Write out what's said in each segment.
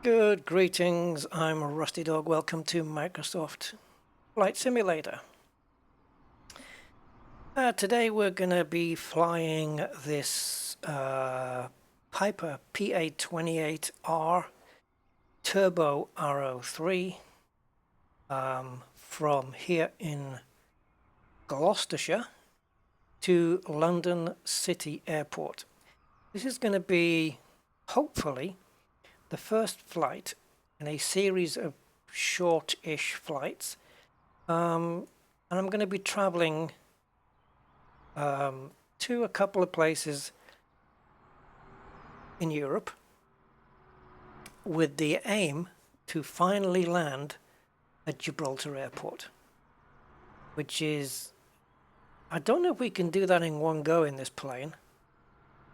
Good greetings, I'm Rusty Dog. Welcome to Microsoft Flight Simulator. Today we're going to be flying this Piper PA-28R Turbo RO3 from here in Gloucestershire to London City Airport. This is going to be, hopefully, the first flight in a series of short-ish flights, and I'm going to be traveling to a couple of places in Europe with the aim to finally land at Gibraltar Airport, which is, I don't know if we can do that in one go in this plane.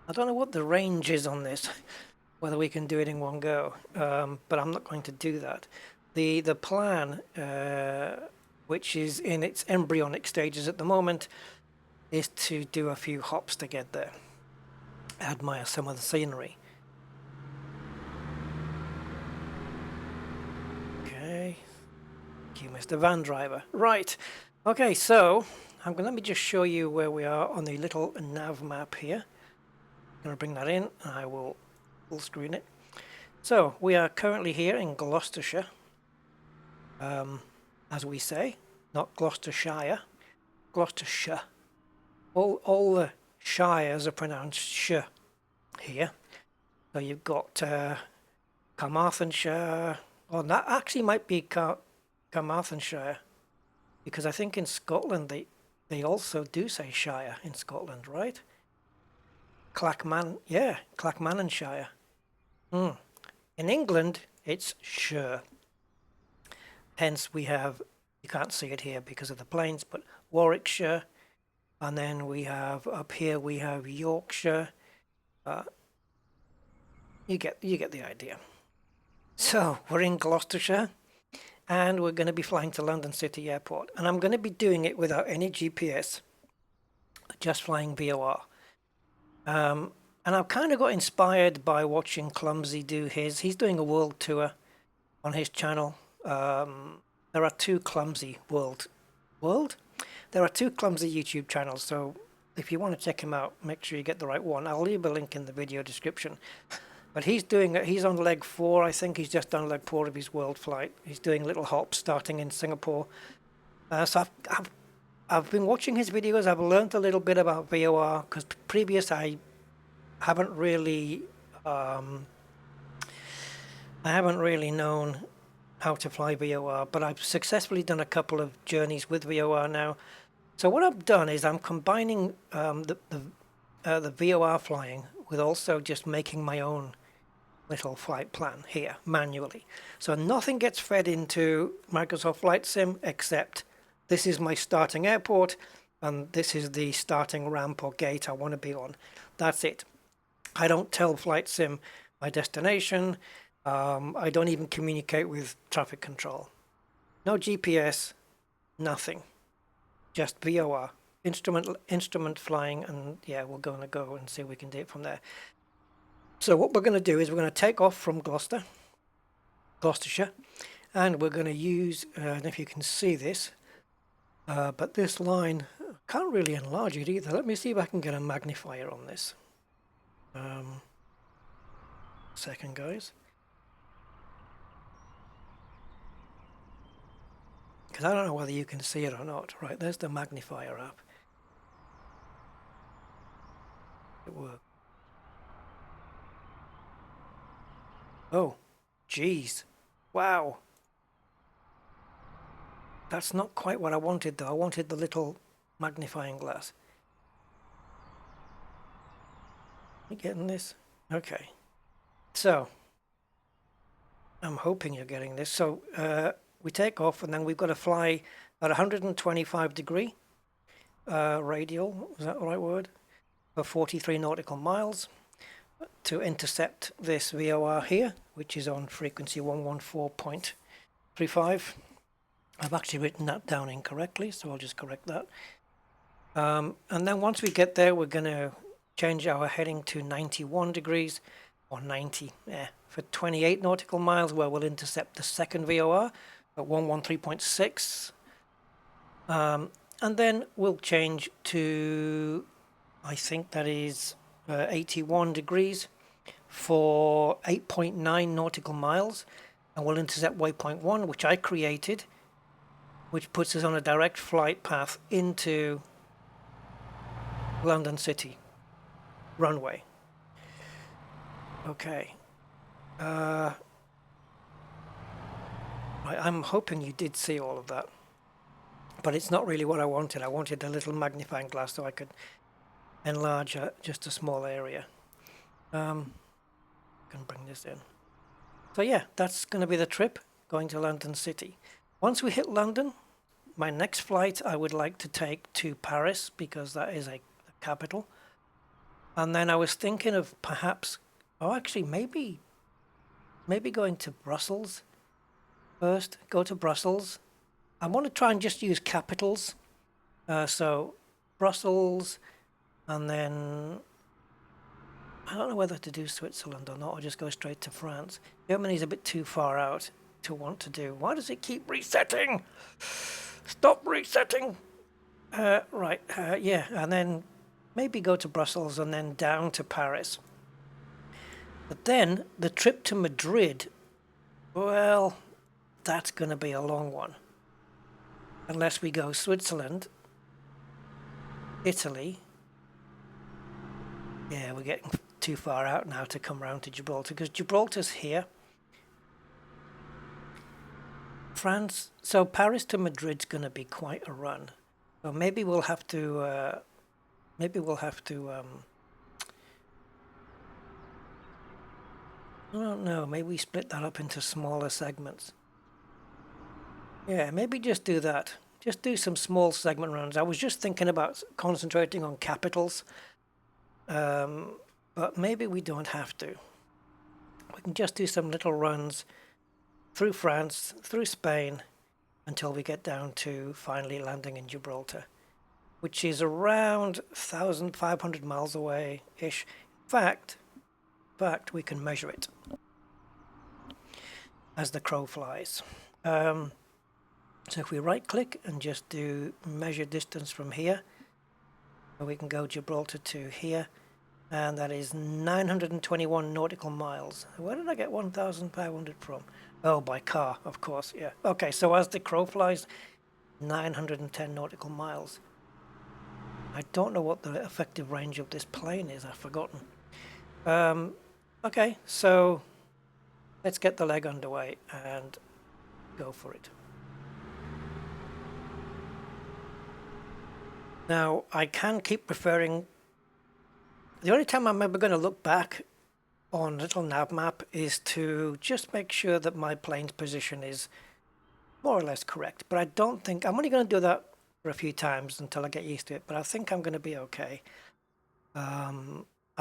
I don't know what the range is on this, whether we can do it in one go, but I'm not going to do that. The plan, which is in its embryonic stages at the moment, is to do a few hops to get there, admire some of the scenery. Okay, thank you, Mr. Van Driver. Right, okay, so let me just show you where we are on the LittleNavMap here. I'm going to bring that in, and I will full screen it. So we are currently here in Gloucestershire, as we say, not Gloucestershire, Gloucestershire. All the shires are pronounced sh here. So you've got Carmarthenshire, or that actually might be Carmarthenshire, because I think in Scotland they also do say shire in Scotland, right? Clackmannanshire. In England, it's shire. Hence we have, you can't see it here because of the planes, but Warwickshire, and then we have, up here we have Yorkshire. You get the idea. So we're in Gloucestershire, and we're going to be flying to London City Airport, and I'm going to be doing it without any GPS, just flying VOR. And I've kind of got inspired by watching Clumsy do his. He's doing a world tour on his channel. There are two Clumsy There are two Clumsy YouTube channels, so if you want to check him out, make sure you get the right one. I'll leave a link in the video description. But he's on leg 4, I think. He's just done leg 4 of his world flight. He's doing little hops starting in Singapore. So I've been watching his videos. I've learned a little bit about VOR, because previous I haven't really known how to fly VOR, but I've successfully done a couple of journeys with VOR now. So what I've done is I'm combining the VOR flying with also just making my own little flight plan here manually. So nothing gets fed into Microsoft Flight Sim except this is my starting airport and this is the starting ramp or gate I want to be on. That's it. I don't tell Flight Sim my destination. I don't even communicate with traffic control. No GPS, nothing. Just VOR, instrument flying, and yeah, we're going to go and see if we can do it from there. So what we're going to do is we're going to take off from Gloucestershire, and we're going to use, I don't know if you can see this, but this line, can't really enlarge it either. Let me see if I can get a magnifier on this. Second, guys. Because I don't know whether you can see it or not. Right, there's the magnifier app. It works. Oh, geez. Wow. That's not quite what I wanted, though. I wanted the little magnifying glass. You getting this? Okay. So, I'm hoping you're getting this. So, we take off, and then we've got to fly at 125 degree radial, is that the right word? For 43 nautical miles to intercept this VOR here, which is on frequency 114.35. I've actually written that down incorrectly, so I'll just correct that. And then once we get there, we're going to change our heading to 91 degrees or 90, yeah, for 28 nautical miles, where we'll intercept the second VOR at 113.6. And then we'll change to, I think that is 81 degrees for 8.9 nautical miles, and we'll intercept waypoint 1, which I created, which puts us on a direct flight path into London City runway. Okay. Right, I'm hoping you did see all of that, but it's not really what I wanted. I wanted a little magnifying glass so I could enlarge just a small area. Can bring this in. So yeah, that's going to be the trip, going to London City. Once we hit London, my next flight I would like to take to Paris, because that is a capital. And then I was thinking of perhaps, oh actually maybe going to Brussels first. Go to Brussels. I want to try and just use capitals. So Brussels, and then I don't know whether to do Switzerland or not, or just go straight to France. Germany's a bit too far out to want to do. Why does it keep resetting? Stop resetting. Right, yeah, and then maybe go to Brussels and then down to Paris. But then the trip to Madrid, well, that's going to be a long one. Unless we go Switzerland, Italy. Yeah, we're getting too far out now to come round to Gibraltar, because Gibraltar's here. France, so Paris to Madrid's going to be quite a run. So maybe we'll have to, I don't know, maybe we split that up into smaller segments. Yeah, maybe just do that. Just do some small segment runs. I was just thinking about concentrating on capitals, but maybe we don't have to. We can just do some little runs through France, through Spain, until we get down to finally landing in Gibraltar, which is around 1,500 miles away-ish. In fact, we can measure it as the crow flies. So if we right-click and just do measure distance from here, we can go Gibraltar to here, and that is 921 nautical miles. Where did I get 1,500 from? Oh, by car, of course, yeah. Okay, so as the crow flies, 910 nautical miles. I don't know what the effective range of this plane is, I've forgotten. Okay, so let's get the leg underway and go for it. Now, I can keep referring. The only time I'm ever going to look back on LittleNavMap is to just make sure that my plane's position is more or less correct. But I don't think, I'm only going to do that for a few times until I get used to it, but I think I'm going to be okay. I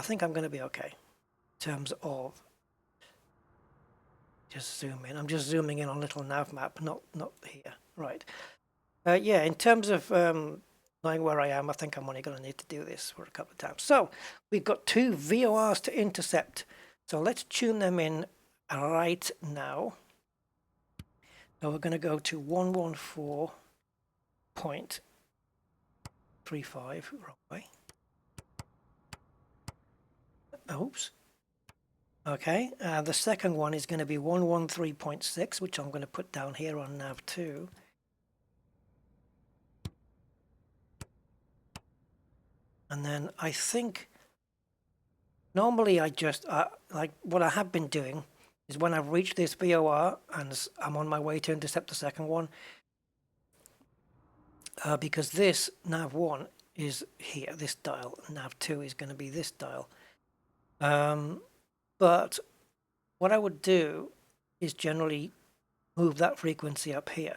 think I'm going to be okay in terms of just zoom in. I'm just zooming in on LittleNavMap, not here. Right. Yeah, in terms of knowing where I am, I think I'm only going to need to do this for a couple of times. So we've got 2 VORs to intercept. So let's tune them in right now. So we're going to go to 114.35, wrong way. Oops. Okay, the second one is going to be 113.6, which I'm going to put down here on nav2. And then I think normally I just, like what I have been doing is when I've reached this VOR and I'm on my way to intercept the second one, because this nav1 is here, this dial, nav2 is going to be this dial. But what I would do is generally move that frequency up here.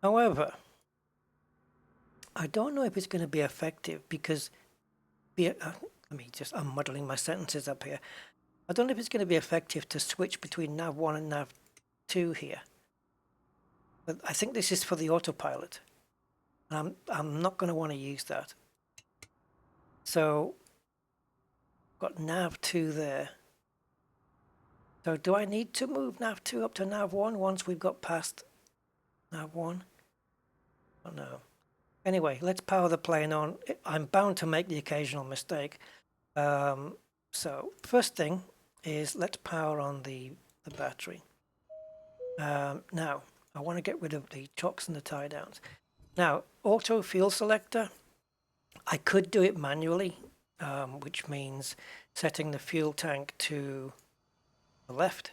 However, I don't know if it's going to be effective because, I'm muddling my sentences up here. I don't know if it's going to be effective to switch between nav1 and nav2 here. But I think this is for the autopilot. And I'm not going to want to use that. So, got nav2 there. So do I need to move nav 2 up to nav 1 once we've got past nav 1? Oh no. Anyway, let's power the plane on. I'm bound to make the occasional mistake. So first thing is let's power on the battery. Now, I want to get rid of the chocks and the tie downs. Now, auto fuel selector, I could do it manually, which means setting the fuel tank to the left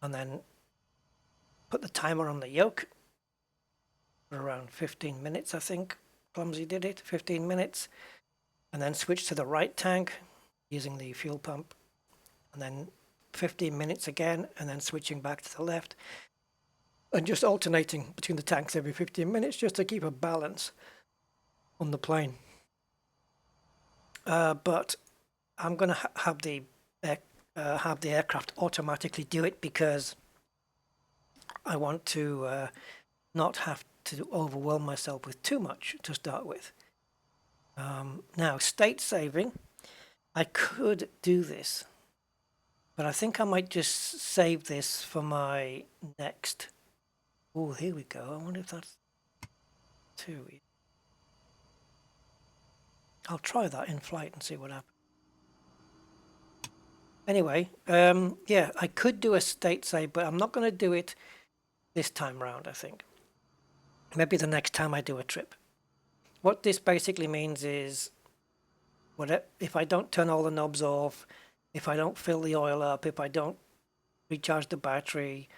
and then put the timer on the yoke for around 15 minutes, I think. Clumsy did it, 15 minutes, and then switch to the right tank using the fuel pump, and then 15 minutes again, and then switching back to the left, and just alternating between the tanks every 15 minutes just to keep a balance on the plane. But I'm going to have the aircraft automatically do it because I want to not have to overwhelm myself with too much to start with. Now, state saving, I could do this, but I think I might just save this for my next. Oh, here we go. I wonder if that's 2. I'll try that in flight and see what happens. Anyway, yeah, I could do a state save, but I'm not going to do it this time round, I think. Maybe the next time I do a trip. What this basically means is, if I don't turn all the knobs off, if I don't fill the oil up, if I don't recharge the battery,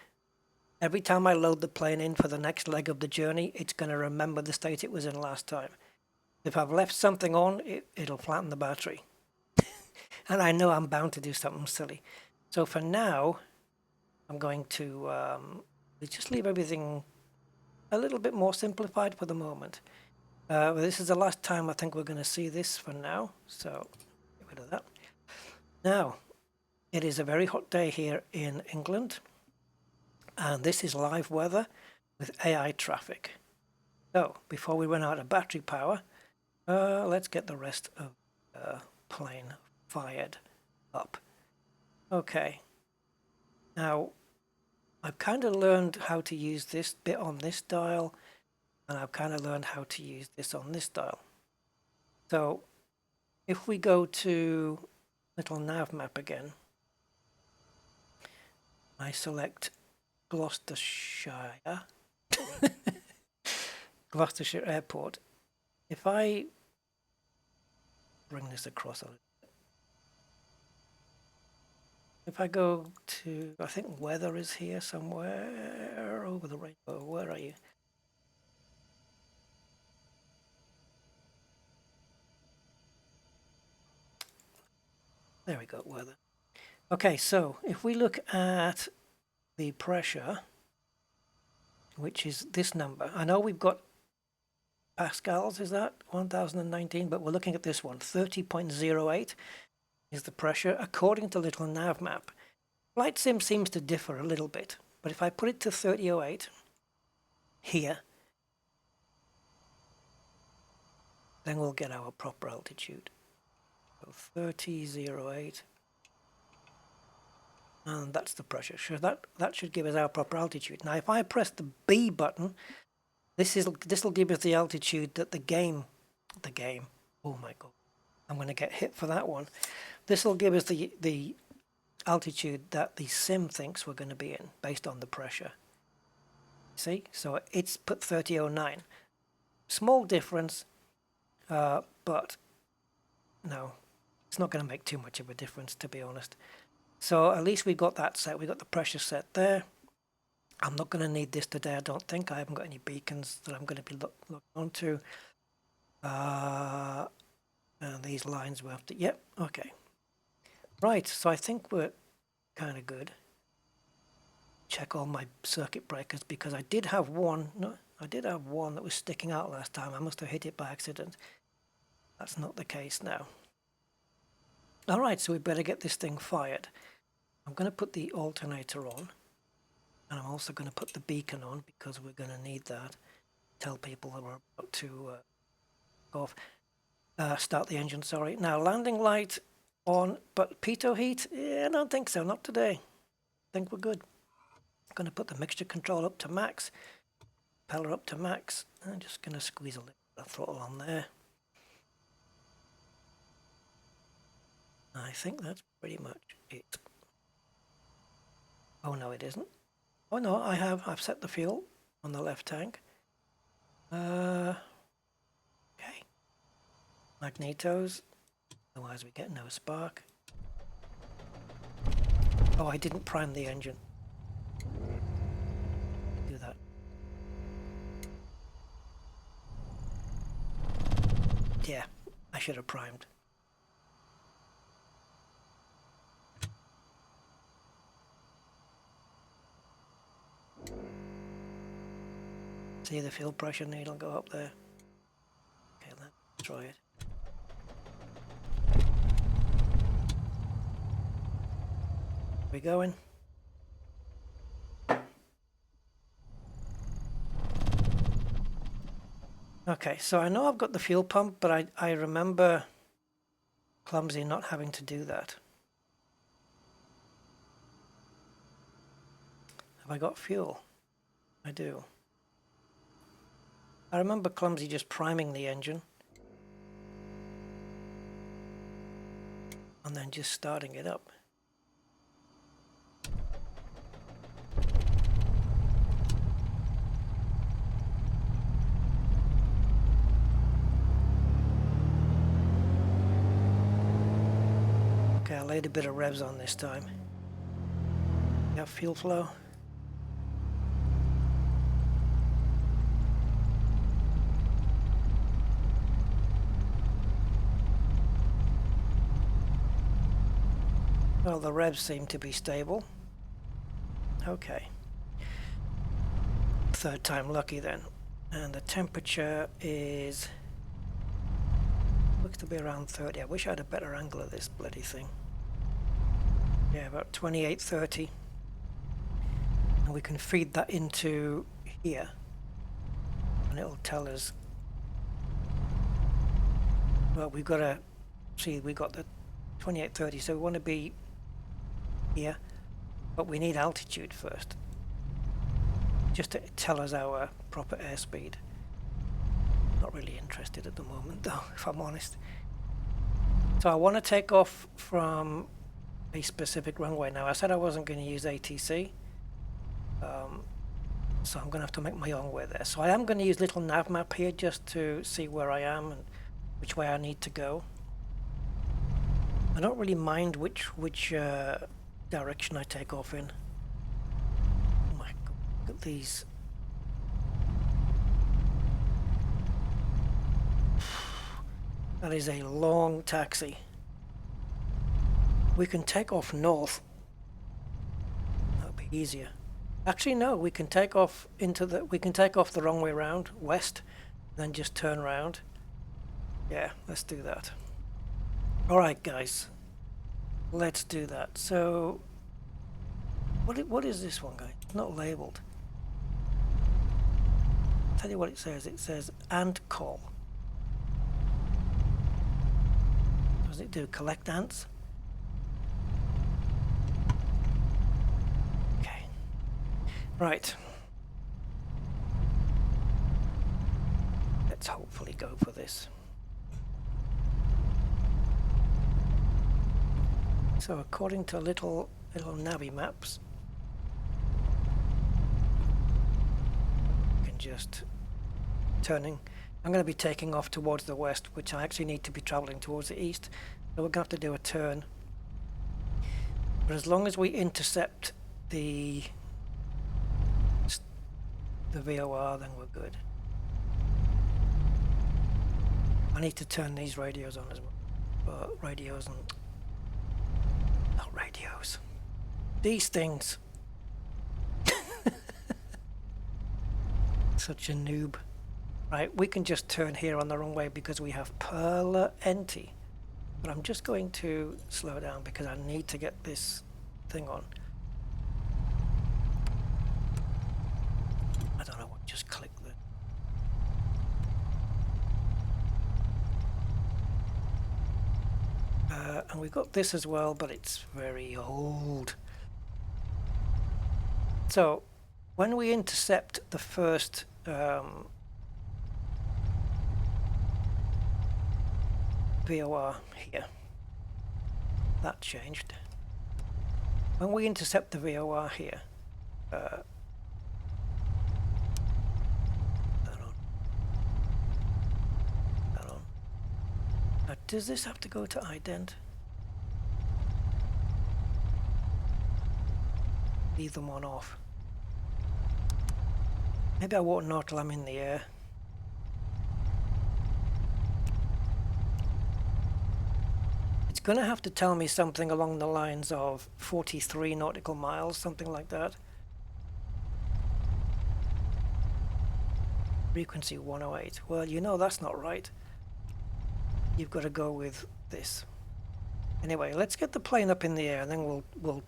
every time I load the plane in for the next leg of the journey, it's going to remember the state it was in last time. If I've left something on, it'll flatten the battery. And I know I'm bound to do something silly. So for now, I'm going to just leave everything a little bit more simplified for the moment. This is the last time I think we're going to see this for now. So get rid of that. Now, it is a very hot day here in England. And this is live weather with AI traffic. So before we run out of battery power, let's get the rest of the plane fired up. Okay. Now, I've kind of learned how to use this bit on this dial, and I've kind of learned how to use this on this dial. So if we go to LittleNavMap again, I select Gloucestershire, Gloucestershire Airport. If I bring this across a little bit, if I go to, I think weather is here somewhere over the rainbow. Where are you? There we go, weather. Okay, so if we look at the pressure, which is this number, I know we've got pascals, is that 1019, but we're looking at this one, 30.08 is the pressure according to LittleNavMap. Flight Sim seems to differ a little bit, but if I put it to 3008 here, then we'll get our proper altitude. So 3008, and that's the pressure. Sure, that should give us our proper altitude. Now, if I press the B button, this will give us the altitude that the game. Oh my god, I'm going to get hit for that one. This will give us the altitude that the sim thinks we're going to be in based on the pressure. See, so it's put 3009. Small difference, but no, it's not going to make too much of a difference, to be honest. So at least we got that set. We got the pressure set there. I'm not going to need this today, I don't think. I haven't got any beacons that I'm going to be looking onto. And these lines we have to. Yep, okay. Right, so I think we're kind of good. Check all my circuit breakers because I did have one. No, I did have one that was sticking out last time. I must have hit it by accident. That's not the case now. All right, so we better get this thing fired. I'm going to put the alternator on, and I'm also going to put the beacon on because we're going to need that. Tell people that we're about to go off. Start the engine, sorry. Now, landing light on, but pitot heat? Yeah, I don't think so, not today. think we're good. I'm going to put the mixture control up to max, propeller up to max. I'm just going to squeeze a little bit of throttle on there. I think that's pretty much it. Oh no, it isn't. Oh no, I've set the fuel on the left tank. Okay. Magnetos. Otherwise we get no spark. Oh, I didn't prime the engine. Do that. Yeah, I should have primed. See the fuel pressure needle go up there? Okay, let's try it. We going? Okay, so I know I've got the fuel pump, but I remember clumsy not having to do that. Have I got fuel? I do. I remember clumsy just priming the engine and then just starting it up. Okay, I laid a bit of revs on this time. You have fuel flow? Well, the revs seem to be stable. Okay. Third time lucky then. And the temperature is... looks to be around 30. I wish I had a better angle of this bloody thing. Yeah, about 28-30. And we can feed that into here. And it'll tell us... well, we've got to... see, we got the 28-30, so we want to be here, but we need altitude first, just to tell us our proper airspeed. Not really interested at the moment though, if I'm honest. So I want to take off from a specific runway. Now I said I wasn't going to use ATC, so I'm going to have to make my own way there. So I am going to use LittleNavMap here just to see where I am and which way I need to go. I don't really mind which direction I take off in. Oh my God, look at these. That is a long taxi. We can take off north. That'll be easier. Actually, no, we can take off the wrong way around, west, then just turn around. Yeah, let's do that. Alright guys, let's do that. So, what is this one, guys? It's not labelled. I'll tell you what it says. It says ant call. What does it do? Collect ants? Okay. Right. Let's hopefully go for this. So according to LittleNavMap, you can just turning. I'm going to be taking off towards the west, which I actually need to be traveling towards the east. So we're going to have to do a turn. But as long as we intercept the VOR, then we're good. I need to turn these radios on as well. Radios and... not radios. These things. Such a noob. Right, we can just turn here on the wrong way because we have plenty. But I'm just going to slow down because I need to get this thing on. I don't know what, just click the... and we've got this as well, but it's very old. So when we intercept the first VOR here, that changed. When we intercept the VOR here, hold on. Now, does this have to go to ident? Leave them on off. Maybe I won't know till I'm in the air. It's going to have to tell me something along the lines of 43 nautical miles, something like that. Frequency 108. Well, you know that's not right. You've got to go with this. Anyway, let's get the plane up in the air and then we'll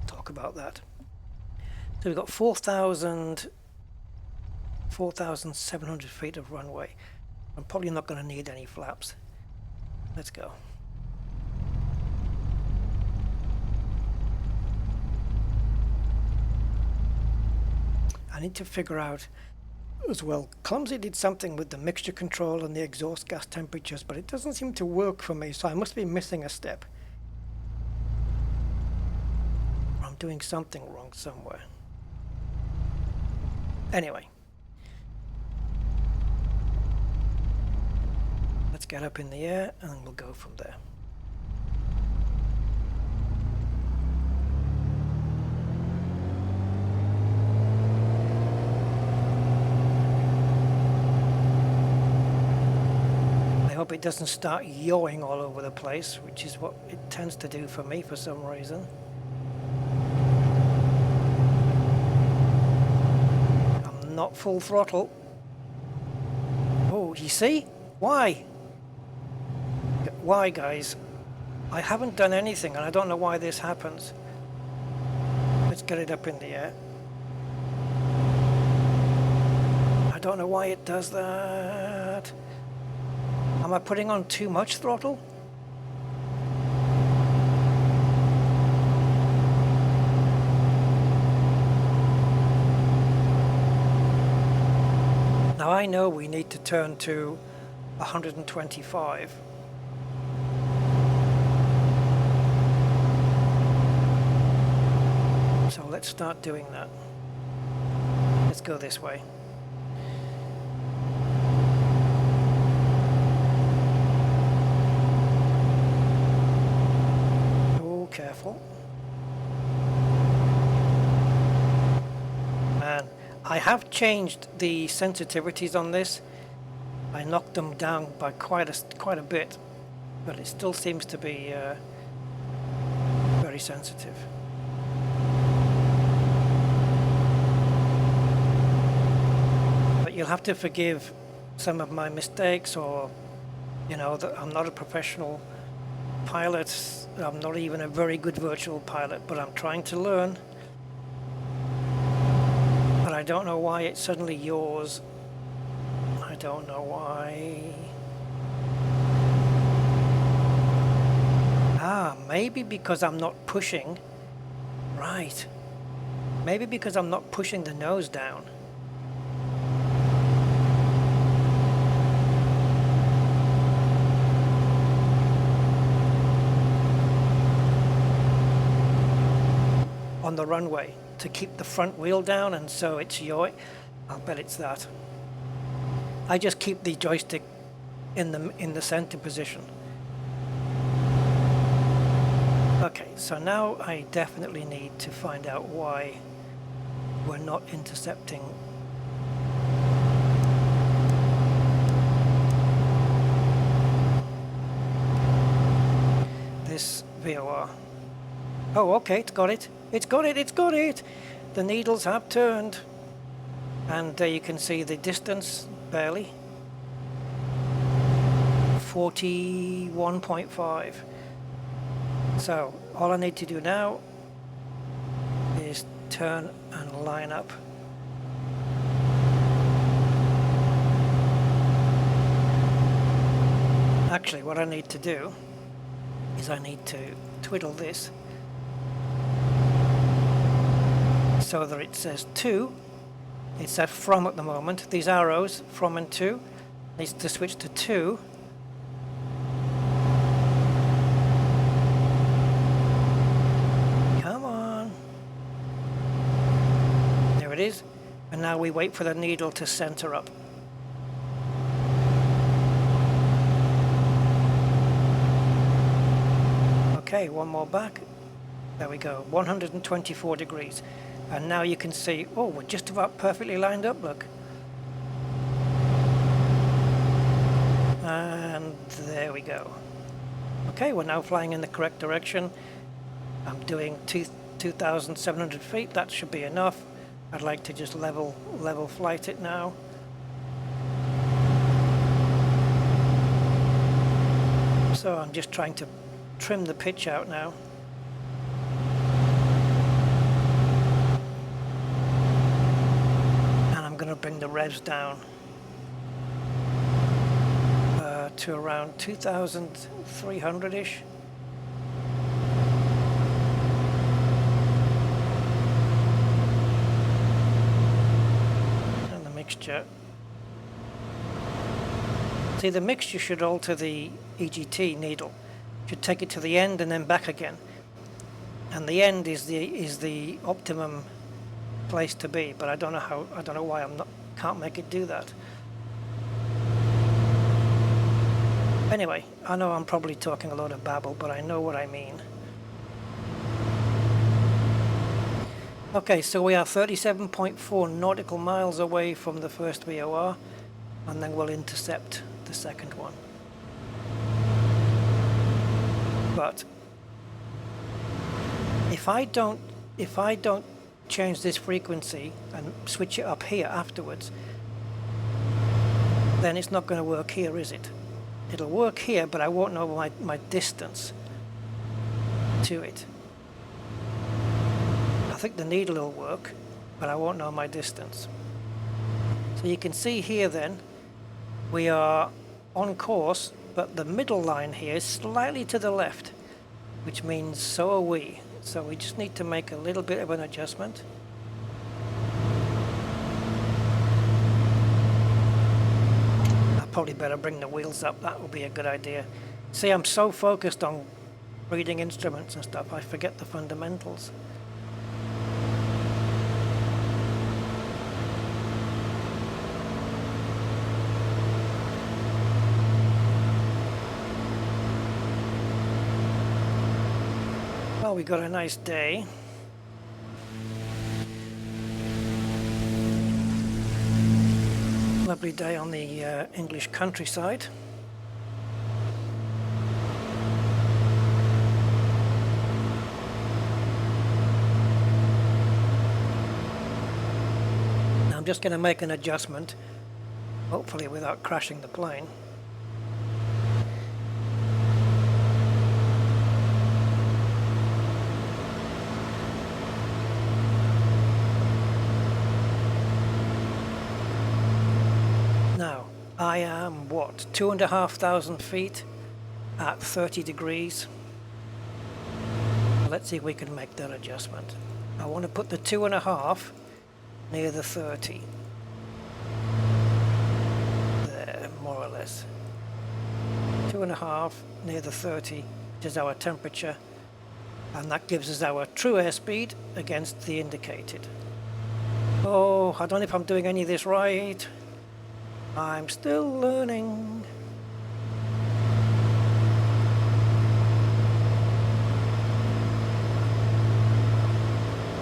talk about that. So we've got 4,700 feet of runway. I'm probably not going to need any flaps. Let's go. I need to figure out as well. Clumsy did something with the mixture control and the exhaust gas temperatures, but it doesn't seem to work for me, so I must be missing a step. I'm doing something wrong somewhere. Anyway. Let's get up in the air and we'll go from there. I hope it doesn't start yawing all over the place, which is what it tends to do for me for some reason. I'm not full throttle. Oh, you see? Why? Why, guys? I haven't done anything and I don't know why this happens. Let's get it up in the air. I don't know why it does that. Am I putting on too much throttle? Now I know we need to turn to 125. So let's start doing that. Let's go this way. Oh, careful. And I have changed the sensitivities on this. I knocked them down by quite a bit, but it still seems to be very sensitive. But you'll have to forgive some of my mistakes, or you know, that I'm not a professional pilot. I'm not even a very good virtual pilot, but I'm trying to learn. But I don't know why it suddenly yaws. I don't know why. Ah, maybe because I'm not pushing. Right. Maybe because I'm not pushing the nose down. On the runway to keep the front wheel down, and so it's yawing. I'll bet it's that. I just keep the joystick in the center position. Okay, so now I definitely need to find out why we're not intercepting this VOR. Oh, okay, it's got it. It's got it, it's got it! The needles have turned. And you can see the distance, barely. 41.5. So, all I need to do now is turn and line up. Actually, what I need to do is I need to twiddle this so that it says 2. It's at from at the moment. These arrows, from and to, needs to switch to 2. Come on. There it is. And now we wait for the needle to center up. Okay, one more back. There we go, 124 degrees. And now you can see, oh, we're just about perfectly lined up, look. And there we go. Okay, we're now flying in the correct direction. I'm doing 2,700 feet, that should be enough. I'd like to just level flight it now. So I'm just trying to trim the pitch out now. Bring the revs down to around 2,300-ish. And the mixture. See, the mixture should alter the EGT needle. Should take it to the end and then back again. And the end is the optimum place to be, but I don't know why can't make it do that. Anyway, I know I'm probably talking a lot of babble, but I know what I mean. Okay, so we are 37.4 nautical miles away from the first VOR, and then we'll intercept the second one. But if I don't change this frequency and switch it up here afterwards, then it's not going to work here, is it? It'll work here, but I won't know my distance to it. I think the needle will work, but I won't know my distance. So you can see here then, we are on course, but the middle line here is slightly to the left, which means so are we. So we just need to make a little bit of an adjustment. I probably better bring the wheels up, that would be a good idea. See, I'm so focused on reading instruments and stuff, I forget the fundamentals. Well, we got a nice day. Lovely day on the English countryside. Now I'm just going to make an adjustment, hopefully without crashing the plane. I am, what, 2,500 feet at 30 degrees. Let's see if we can make that adjustment. I want to put the 2.5 near the 30. There, more or less. 2.5 near the 30, which is our temperature. And that gives us our true airspeed against the indicated. Oh, I don't know if I'm doing any of this right. I'm still learning.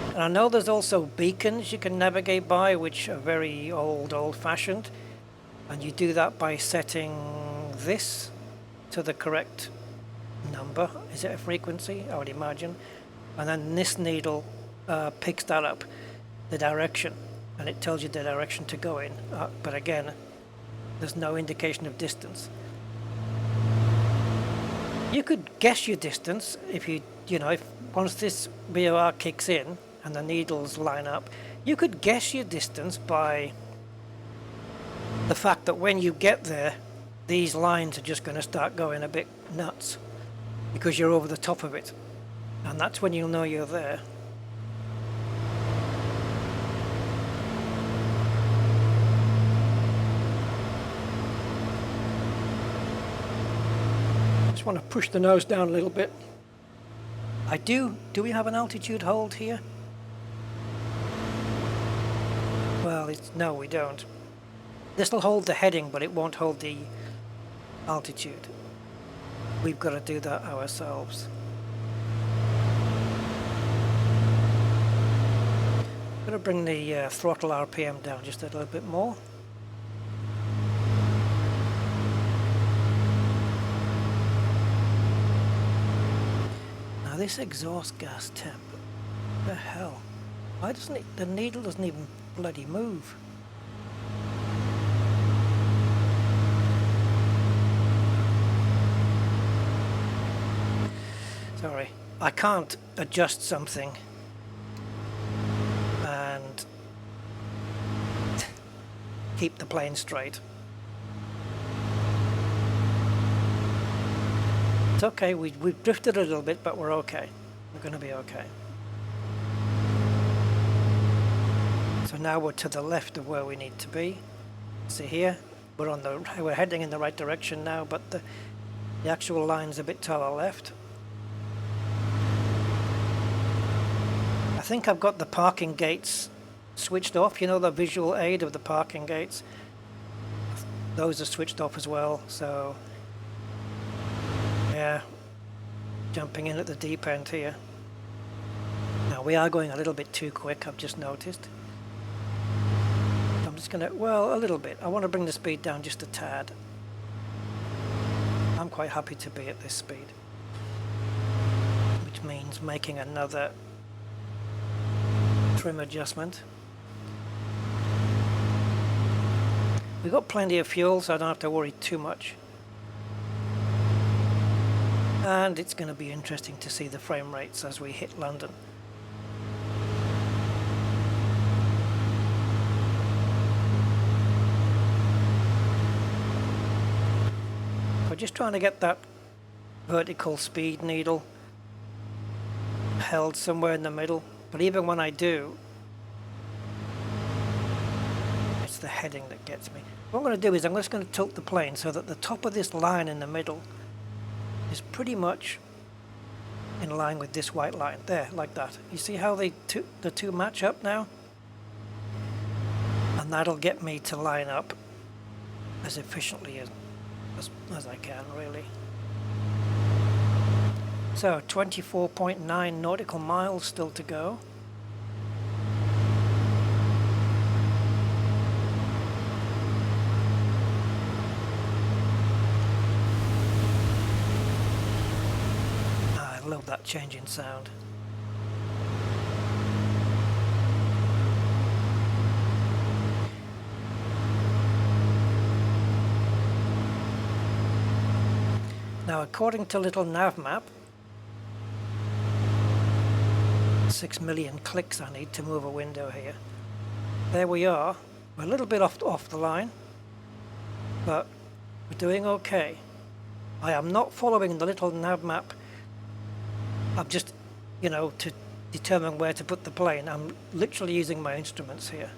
And I know there's also beacons you can navigate by, which are very old-fashioned. And you do that by setting this to the correct number. Is it a frequency? I would imagine. And then this needle picks that up, the direction, and it tells you the direction to go in. But again, there's no indication of distance. You could guess your distance if if once this VOR kicks in and the needles line up, you could guess your distance by the fact that when you get there, these lines are just going to start going a bit nuts because you're over the top of it. And that's when you'll know you're there. Just want to push the nose down a little bit. Do we have an altitude hold here? Well, no, we don't. This will hold the heading, but it won't hold the altitude. We've got to do that ourselves. Got to bring the throttle RPM down just a little bit more. Now this exhaust gas temp, what the hell? Why doesn't it, the needle doesn't even bloody move? Sorry, I can't adjust something and keep the plane straight. It's okay, we've drifted a little bit, but we're okay. We're going to be okay. So now we're to the left of where we need to be. See here, we're heading in the right direction now, but the actual line's a bit to our left. I think I've got the parking gates switched off, you know, the visual aid of the parking gates. Those are switched off as well, so yeah, jumping in at the deep end here. Now we are going a little bit too quick, I've just noticed. I'm just gonna, well, a little bit. I want to bring the speed down just a tad. I'm quite happy to be at this speed, which means making another trim adjustment. We've got plenty of fuel, so I don't have to worry too much. And it's going to be interesting to see the frame rates as we hit London. We're just trying to get that vertical speed needle held somewhere in the middle. But even when I do, it's the heading that gets me. What I'm going to do is I'm just going to tilt the plane so that the top of this line in the middle is pretty much in line with this white line. There, like that. You see how the two match up now? And that'll get me to line up as efficiently as I can, really. So 24.9 nautical miles still to go. I love that change in sound. Now, according to LittleNavMap, 6 million clicks I need to move a window here. There we are. We're a little bit off the line, but we're doing okay. I am not following the LittleNavMap. I'm just, you know, to determine where to put the plane. I'm literally using my instruments here.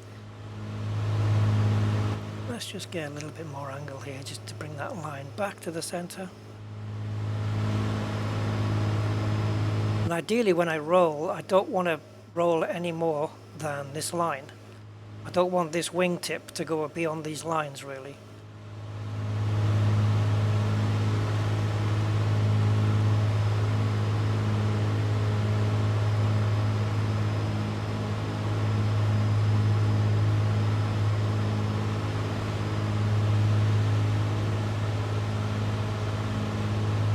Let's just get a little bit more angle here just to bring that line back to the center. And ideally when I roll, I don't want to roll any more than this line. I don't want this wingtip to go beyond these lines, really.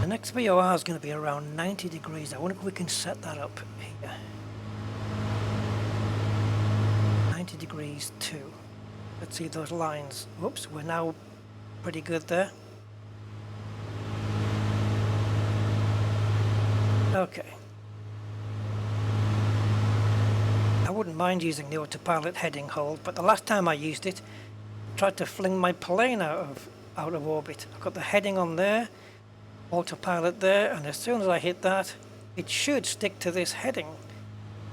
The next VOR is going to be around 90 degrees. I wonder if we can set that up here. 90 degrees too. Let's see those lines. Whoops, we're now pretty good there. Okay. I wouldn't mind using the autopilot heading hold, but the last time I used it, I tried to fling my plane out of orbit. I've got the heading on there, autopilot there, and as soon as I hit that, it should stick to this heading.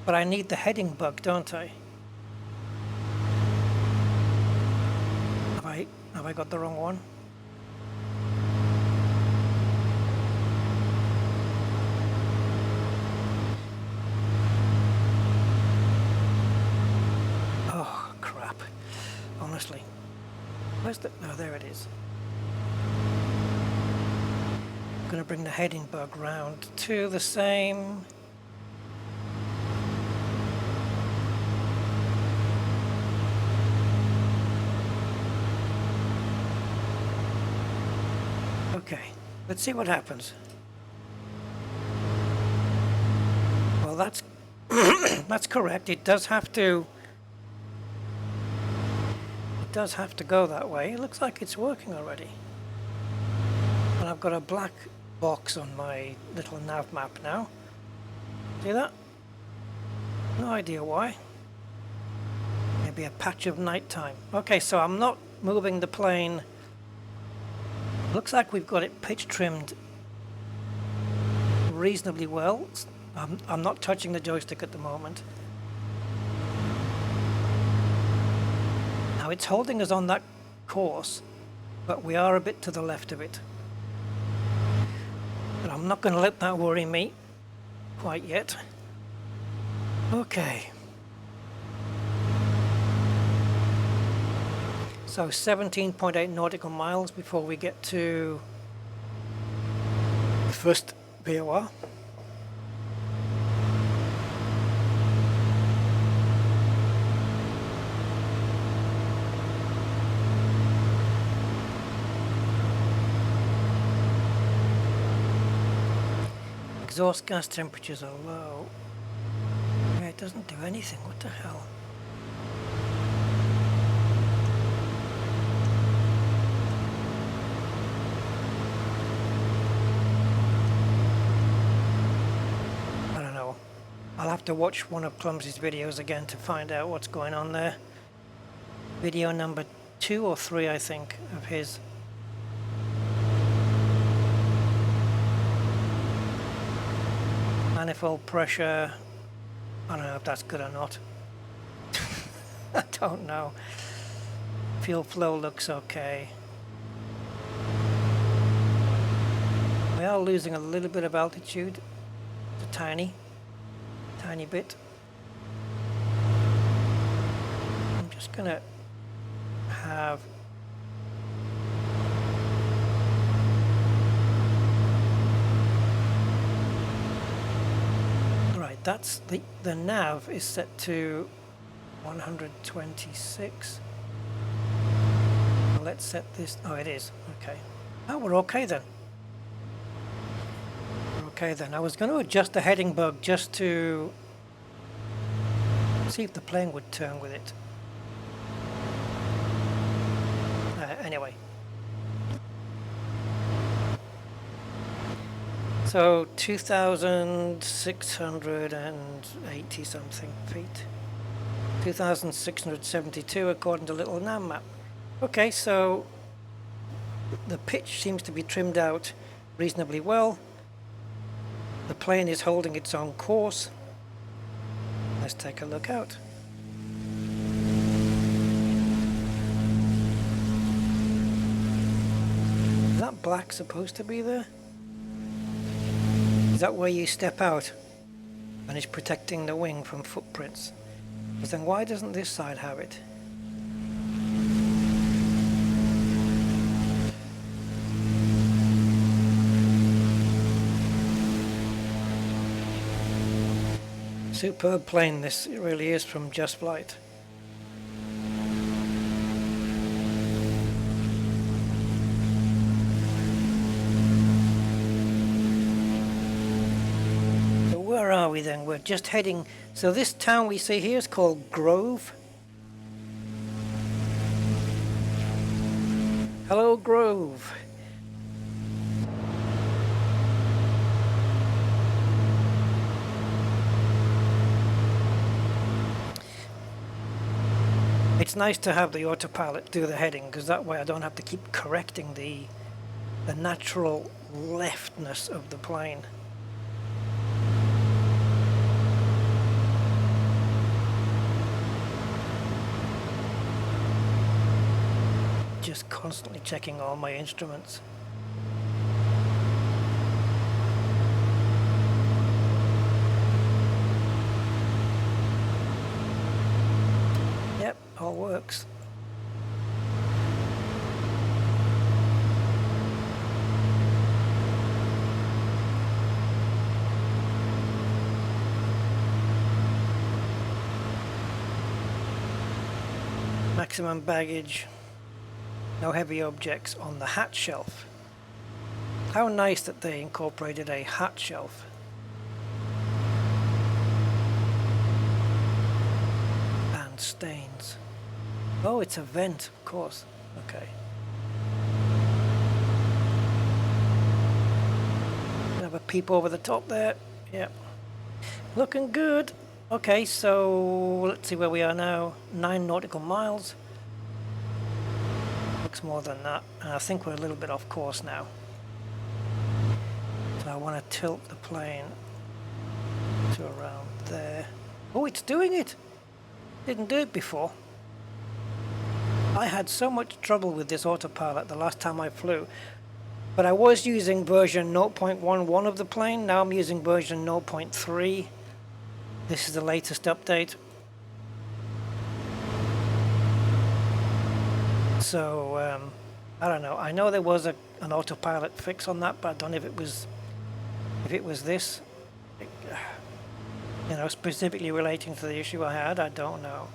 But I need the heading bug, don't I? Have I got the wrong one? Where's the... Oh, there it is. I'm going to bring the heading bug round to the same. Okay, let's see what happens. Well, that's that's correct. It does have to go that way. It looks like it's working already. And I've got a black box on my little nav map now. See that? No idea why. Maybe a patch of nighttime. Okay, so I'm not moving the plane. Looks like we've got it pitch trimmed reasonably well. I'm not touching the joystick at the moment. Now it's holding us on that course, but we are a bit to the left of it. But I'm not going to let that worry me quite yet. Okay. So 17.8 nautical miles before we get to the first VOR. Exhaust gas temperatures are low. Yeah, it doesn't do anything. What the hell? I don't know. I'll have to watch one of Clumsy's videos again to find out what's going on there. Video number 2 or 3, I think, of his. Manifold pressure, I don't know if that's good or not. I don't know. Fuel flow looks okay. We are losing a little bit of altitude, a tiny bit. I'm just gonna have that's the nav is set to 126. Well, let's set this. Oh, it is. Okay. Oh, we're okay then. We're okay then. I was going to adjust the heading bug just to see if the plane would turn with it. Anyway. So 2,680 something feet. 2,672 according to LittleNavMap. Okay, so the pitch seems to be trimmed out reasonably well. The plane is holding its own course. Let's take a look out. Is that black supposed to be there? Is that where you step out and it's protecting the wing from footprints? Because then why doesn't this side have it? Superb plane this really is from Just Flight. Where are we then? We're just heading. So this town we see here is called Grove. Hello, Grove. It's nice to have the autopilot do the heading because that way I don't have to keep correcting the natural leftness of the plane. Just constantly checking all my instruments. Yep, all works. maximum baggage, no heavy objects on the hatch shelf. How nice that they incorporated a hatch shelf. And stains. Oh, it's a vent, of course. Okay. Have a peep over the top there. Yep. Looking good. Okay, so let's see where we are now. 9 nautical miles. Looks more than that. And I think we're a little bit off course now. So I want to tilt the plane to around there. Oh, it's doing it! Didn't do it before. I had so much trouble with this autopilot the last time I flew. But I was using version 0.11 of the plane. Now I'm using version 0.3. This is the latest update. So, I don't know. I know there was an autopilot fix on that, but I don't know if it was this. You know, specifically relating to the issue I had. I don't know.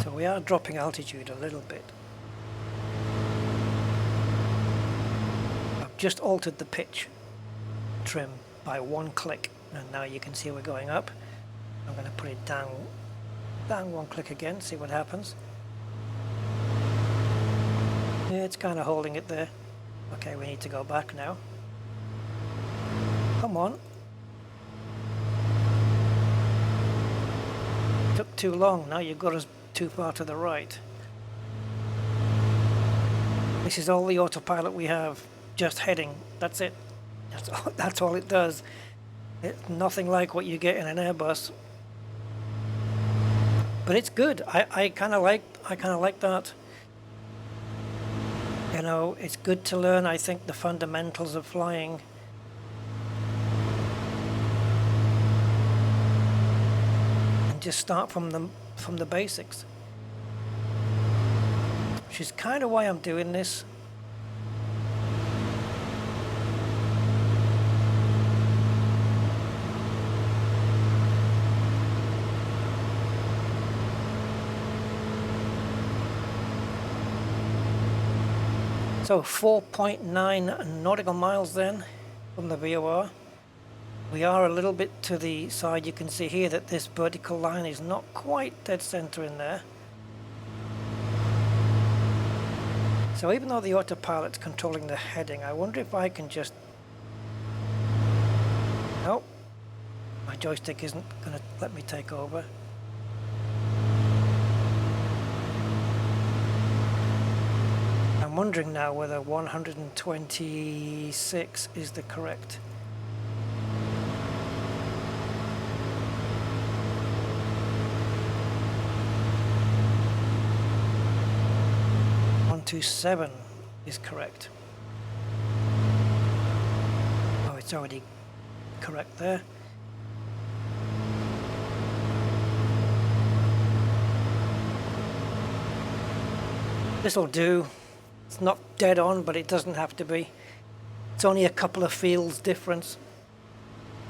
So we are dropping altitude a little bit. I've just altered the pitch trim by 1 click, and now you can see we're going up. I'm going to put it down 1 click again, see what happens. Yeah, it's kind of holding it there. Okay, we need to go back now. Come on. Took too long. Now you've got us too far to the right. This is all the autopilot we have. Just heading. That's it. That's all it does. It's nothing like what you get in an Airbus. But it's good. I kind of like that. You know, it's good to learn, I think, the fundamentals of flying. And just start from the basics. Which is kind of why I'm doing this. So 4.9 nautical miles then from the VOR. We are a little bit to the side. You can see here that this vertical line is not quite dead center in there. So even though the autopilot's controlling the heading, I wonder if I can just... Nope. My joystick isn't going to let me take over. I'm wondering now whether 126 is the correct. .127 is correct. Oh, it's already correct there. This'll do. It's not dead on, but it doesn't have to be. It's only a couple of fields difference.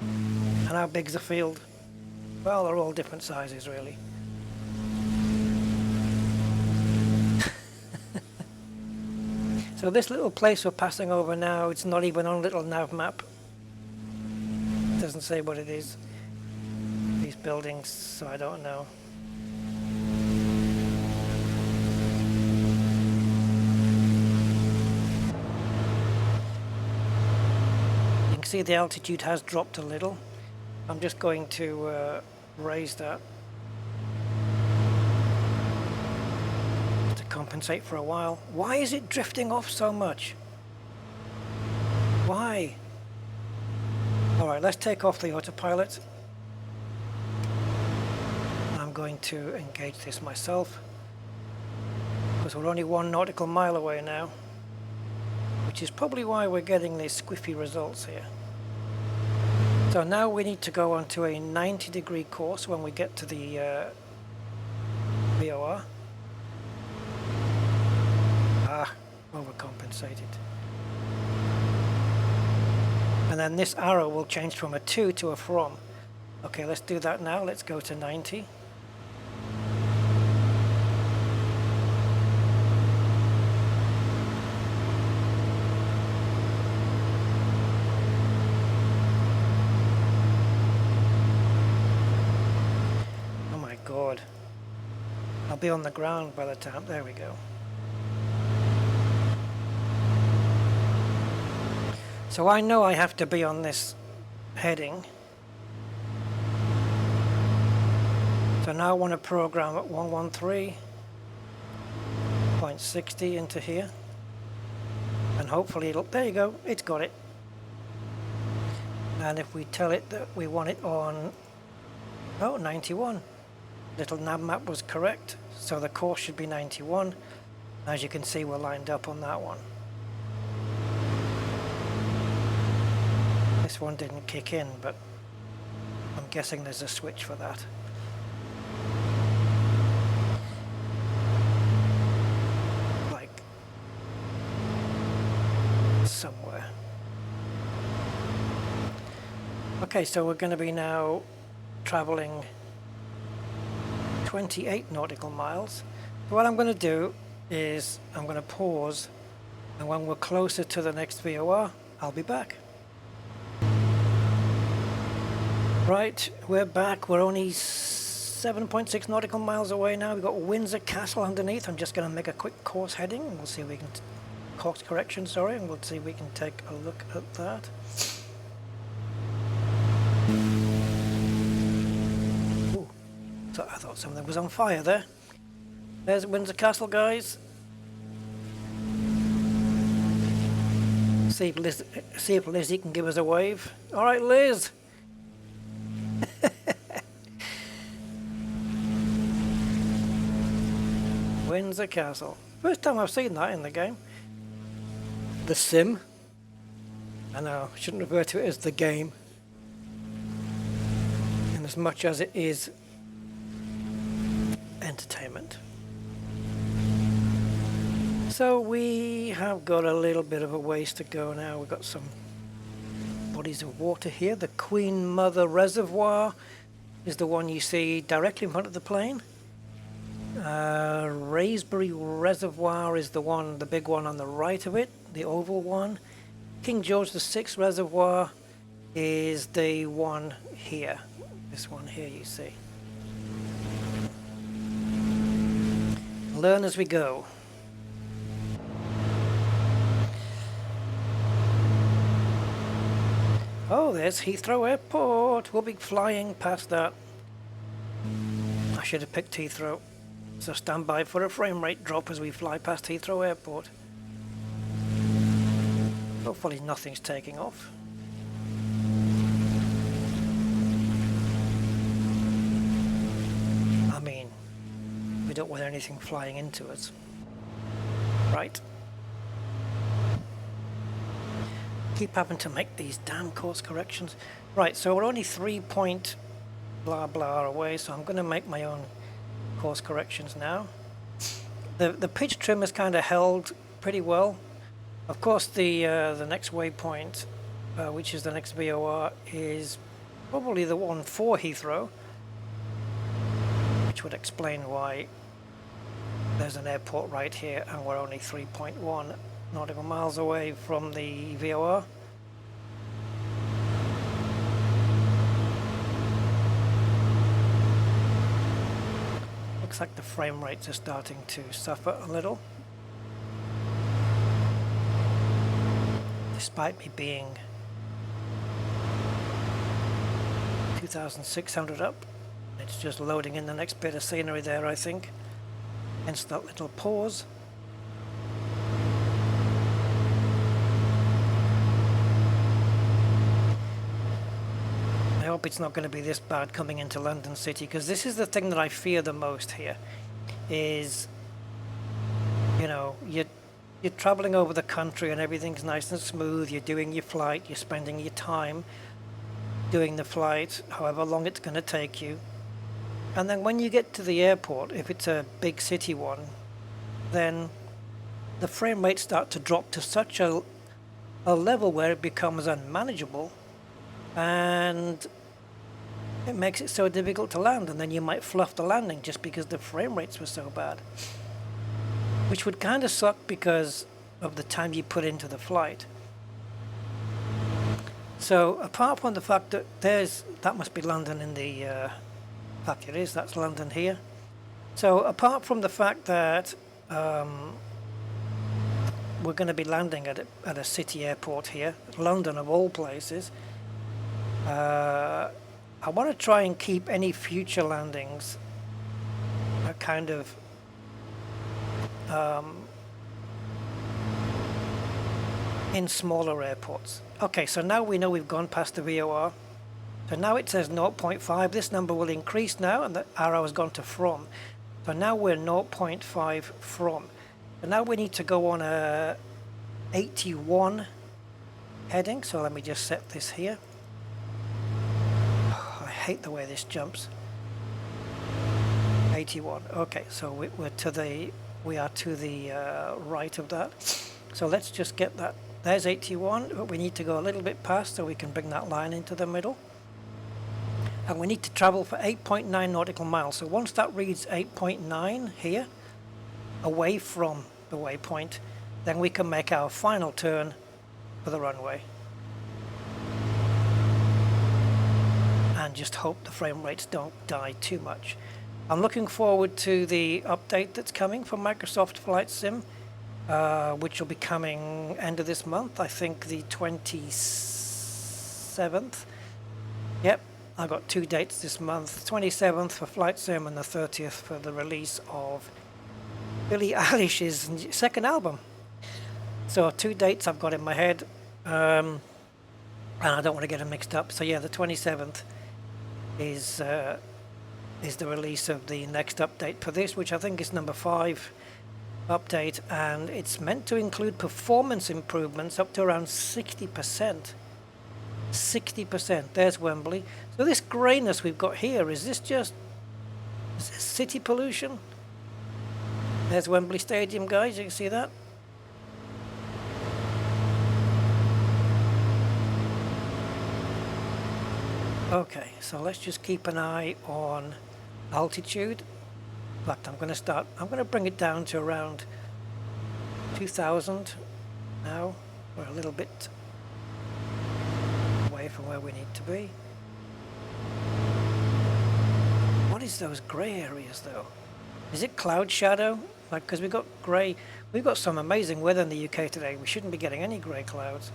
And how big's the field? Well, they're all different sizes, really. So this little place we're passing over now, it's not even on LittleNavMap. It doesn't say what it is. These buildings, so I don't know. See, the altitude has dropped a little. I'm just going to raise that to compensate for a while. Why is it drifting off so much? Why? Alright, let's take off the autopilot. I'm going to engage this myself because we're only 1 nautical mile away now, which is probably why we're getting these squiffy results here. So now we need to go onto a 90-degree course when we get to the VOR. Overcompensated. And then this arrow will change from a to a from. Okay, let's do that now. Let's go to 90. be on the ground by the time. There we go. So I know I have to be on this heading. So now I want to program at 113.60 into here. And hopefully it'll, there you go, it's got it. And if we tell it that we want it on, 91. LittleNavMap was correct. So the course should be 91. As you can see, we're lined up on that one. This one didn't kick in, but I'm guessing there's a switch for that. Like somewhere. Okay, so we're going to be now traveling 28 nautical miles. So what I'm going to do is I'm going to pause, and when we're closer to the next VOR, I'll be back. Right, we're back. We're only 7.6 nautical miles away now. We've got Windsor Castle underneath. I'm just going to make a quick course heading, and we'll see if we can course correction, sorry, and we'll see if we can take a look at that. Ooh, so I thought something was on fire there. There's Windsor Castle, guys. See if Lizzie can give us a wave. All right, Liz. Windsor Castle. First time I've seen that in the game. The sim. I know, I shouldn't refer to it as the game. And as much as it is entertainment. So we have got a little bit of a ways to go now. We've got some bodies of water here. The Queen Mother Reservoir is the one you see directly in front of the plane. Raysbury Reservoir is the one, the big one on the right of it, the oval one. King George VI Reservoir is the one here. This one here you see. Learn as we go. Oh, there's Heathrow Airport. We'll be flying past that. I should have picked Heathrow. So stand by for a frame rate drop as we fly past Heathrow Airport. Hopefully nothing's taking off. I mean, we don't want anything flying into us. Right. Keep having to make these damn course corrections. Right, so we're only 3 point blah blah away, so I'm going to make my own course corrections now. The pitch trim is kind of held pretty well. Of course, the next waypoint, which is the next VOR, is probably the one for Heathrow, which would explain why there's an airport right here and we're only 3.1 nautical miles away from the VOR. Looks like the frame rates are starting to suffer a little. Despite me being 2,600 up. It's just loading in the next bit of scenery there, I think. Hence that little pause. I hope it's not going to be this bad coming into London City, because this is the thing that I fear the most here, is, you know, you're traveling over the country and everything's nice and smooth, you're doing your flight, you're spending your time doing the flight, however long it's going to take you. And then when you get to the airport, if it's a big city one, then the frame rates start to drop to such a level where it becomes unmanageable, and it makes it so difficult to land, and then you might fluff the landing just because the frame rates were so bad. Which would kind of suck because of the time you put into the flight. So apart from the fact that that must be London in the, in fact it is, that's London here. So apart from the fact that we're going to be landing at a city airport here, London of all places, I want to try and keep any future landings a kind of in smaller airports. Okay, so now we know we've gone past the VOR. So now it says 0.5. This number will increase now, and the arrow has gone to from. So now we're 0.5 from. So now we need to go on a 81 heading. So let me just set this here. Oh, I hate the way this jumps. 81. Okay, so we are to the right of that. So let's just get that. There's 81, but we need to go a little bit past so we can bring that line into the middle. And we need to travel for 8.9 nautical miles. So once that reads 8.9 here, away from the waypoint, then we can make our final turn for the runway. And just hope the frame rates don't die too much. I'm looking forward to the update that's coming from Microsoft Flight Sim, which will be coming end of this month, I think the 27th. Yep, I got 2 dates this month, 27th for Flight Sim and the 30th for the release of Billie Eilish's second album. So 2 dates I've got in my head, and I don't want to get them mixed up. So yeah, the 27th is the release of the next update for this, which I think is number 5 update, and it's meant to include performance improvements up to around 60%. 60%. There's Wembley. So this greyness we've got here, is this city pollution? There's Wembley Stadium, guys. You can see that. Okay, so let's just keep an eye on altitude. In fact, I'm going to bring it down to around 2,000 now. We're a little bit away from where we need to be. What is those grey areas though? Is it cloud shadow? Like, because we've got grey, we've got some amazing weather in the UK today. We shouldn't be getting any grey clouds.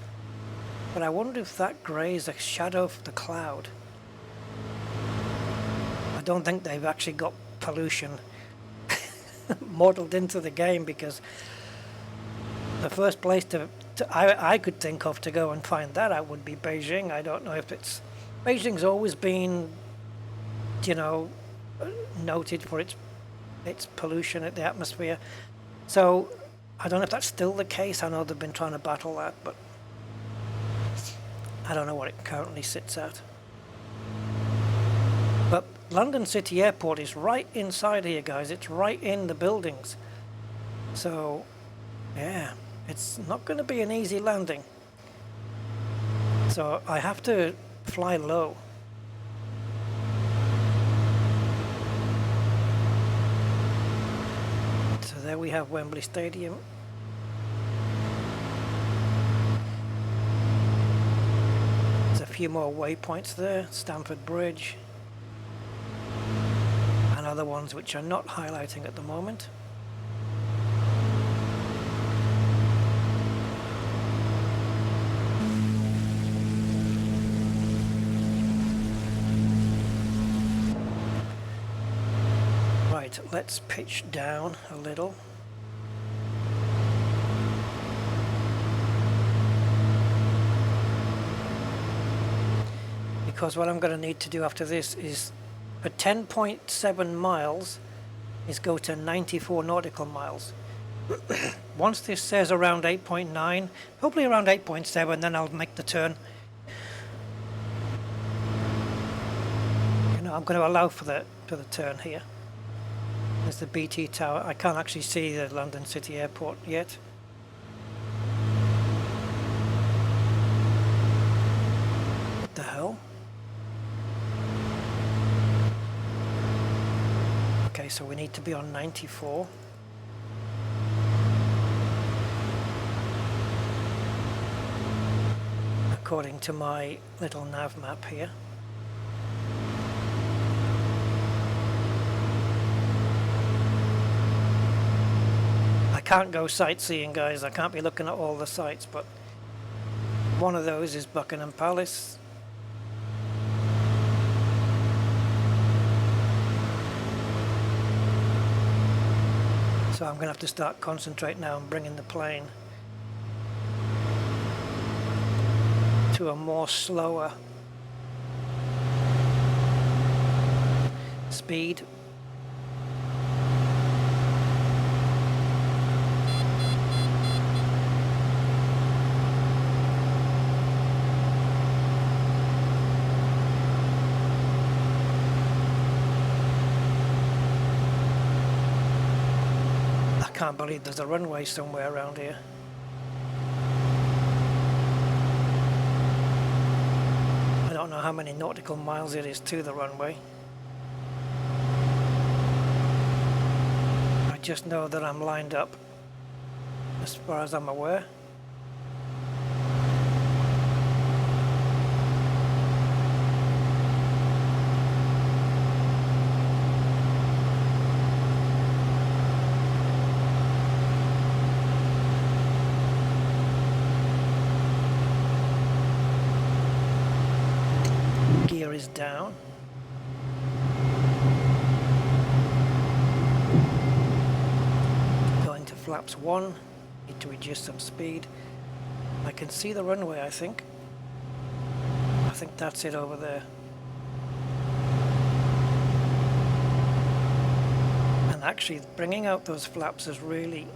But I wonder if that grey is a shadow of the cloud. I don't think they've actually got pollution modeled into the game, because the first place I could think of to go and find that out would be Beijing. I don't know if it's... Beijing's always been, you know, noted for its pollution at the atmosphere. So I don't know if that's still the case. I know they've been trying to battle that, but I don't know what it currently sits at. But London City Airport is right inside here, guys. It's right in the buildings. So, yeah, it's not going to be an easy landing. So I have to fly low. So there we have Wembley Stadium. There's a few more waypoints there. Stamford Bridge. And other ones which are not highlighting at the moment. Right, let's pitch down a little. Because what I'm going to need to do after this is, for 10.7 miles, is go to 94 nautical miles. Once this says around 8.9, hopefully around 8.7, then I'll make the turn. You know, I'm going to allow for the turn here. There's the BT Tower. I can't actually see the London City Airport yet. What the hell? Okay, so we need to be on 94. According to my little nav map here. can't go sightseeing, guys. I can't be looking at all the sites, but one of those is Buckingham Palace. So I'm going to have to start concentrating now on bringing the plane to a more slower speed. I can't believe there's a runway somewhere around here. I don't know how many nautical miles it is to the runway. I just know that I'm lined up as far as I'm aware. Gear is down. Going to flaps 1. Need to reduce some speed. I can see the runway, I think. I think that's it over there. And actually bringing out those flaps has really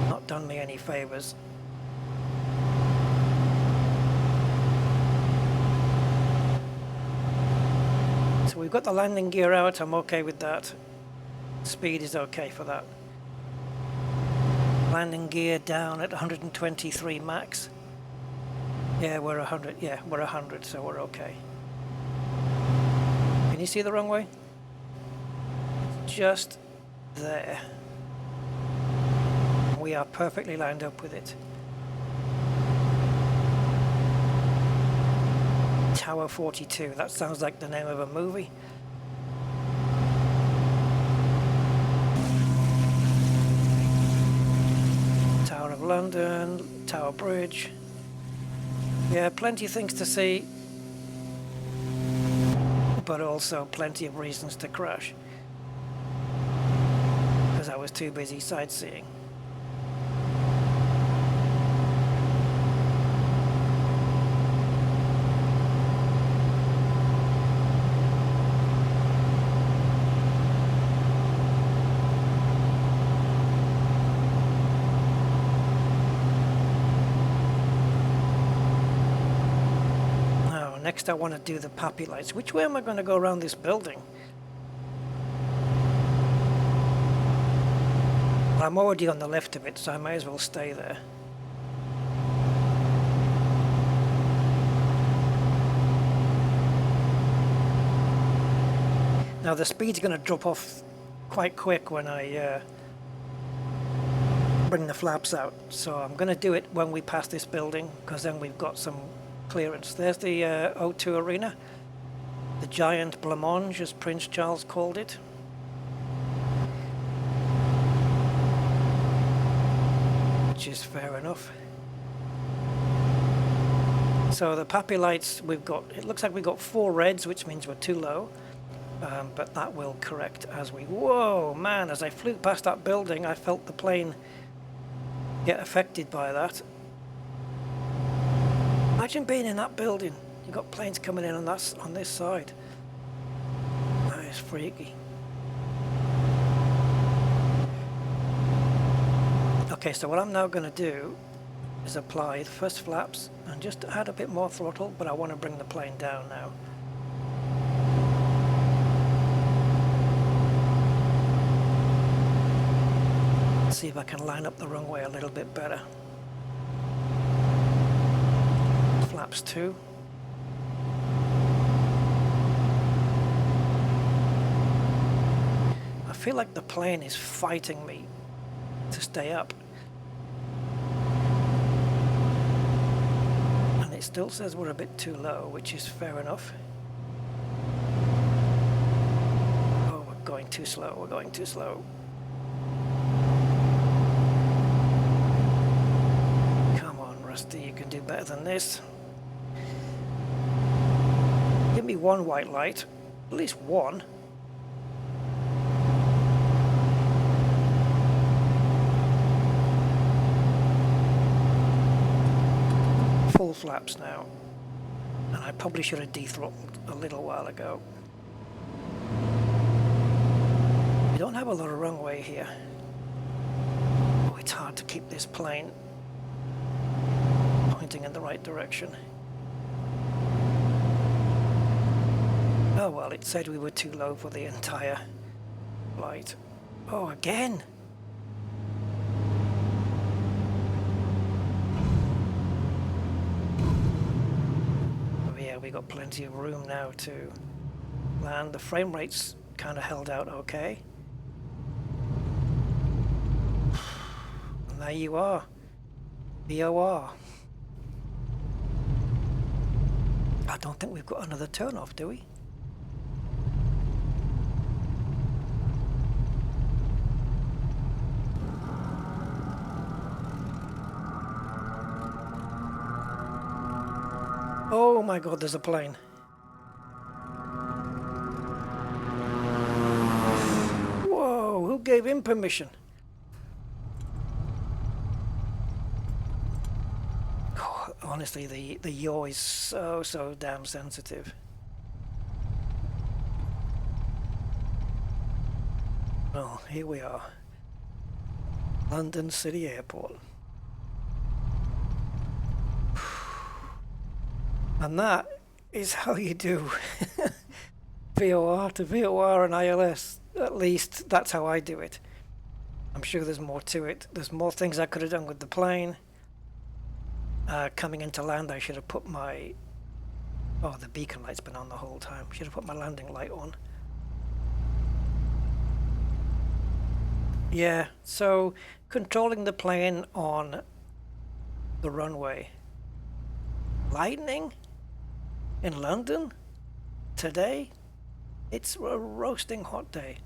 not done me any favors. So we've got the landing gear out, I'm okay with that. Speed is okay for that. Landing gear down at 123 max. Yeah, we're 100. Yeah, we're 100, so we're okay. Can you see the runway? Just there. We are perfectly lined up with it. Tower 42, that sounds like the name of a movie. Tower of London, Tower Bridge. Yeah, plenty of things to see, but also plenty of reasons to crash, because I was too busy sightseeing. Next I want to do the poppy lights. Which way am I going to go around this building? I'm already on the left of it, so I may as well stay there. Now the speed's going to drop off quite quick when I bring the flaps out, so I'm going to do it when we pass this building, because then we've got some clearance. There's the O2 Arena, the giant blancmange as Prince Charles called it. Which is fair enough. So the poppy lights we've got, it looks like we've got 4 reds, which means we're too low, but that will correct as we, whoa man, as I flew past that building I felt the plane get affected by that. Imagine being in that building. You've got planes coming in on this side. That is freaky. Okay, so what I'm now going to do is apply the first flaps and just add a bit more throttle, but I want to bring the plane down now. See if I can line up the runway a little bit better. Flaps 2. I feel like the plane is fighting me to stay up. And it still says we're a bit too low, which is fair enough. Oh, we're going too slow, we're going too slow. do better than this. Give me one white light, at least one. Full flaps now. And I probably should have dethrottled a little while ago. We don't have a lot of runway here. Oh, it's hard to keep this plane pointing in the right direction. Oh well, it said we were too low for the entire flight. Oh, again! Oh yeah, we got plenty of room now to land. The frame rate's kind of held out okay. And there you are. VOR. I don't think we've got another turn off, do we? Oh my god, there's a plane. Whoa, who gave him permission? Oh, honestly, the yaw is so damn sensitive. Well, here we are. London City Airport. And that is how you do VOR to VOR and ILS. At least that's how I do it. I'm sure there's more to it. There's more things I could have done with the plane. Coming into land, I should have put my... Oh, the beacon light's been on the whole time. Should have put my landing light on. Yeah, so controlling the plane on the runway. Lightning? In London? Today? It's a roasting hot day.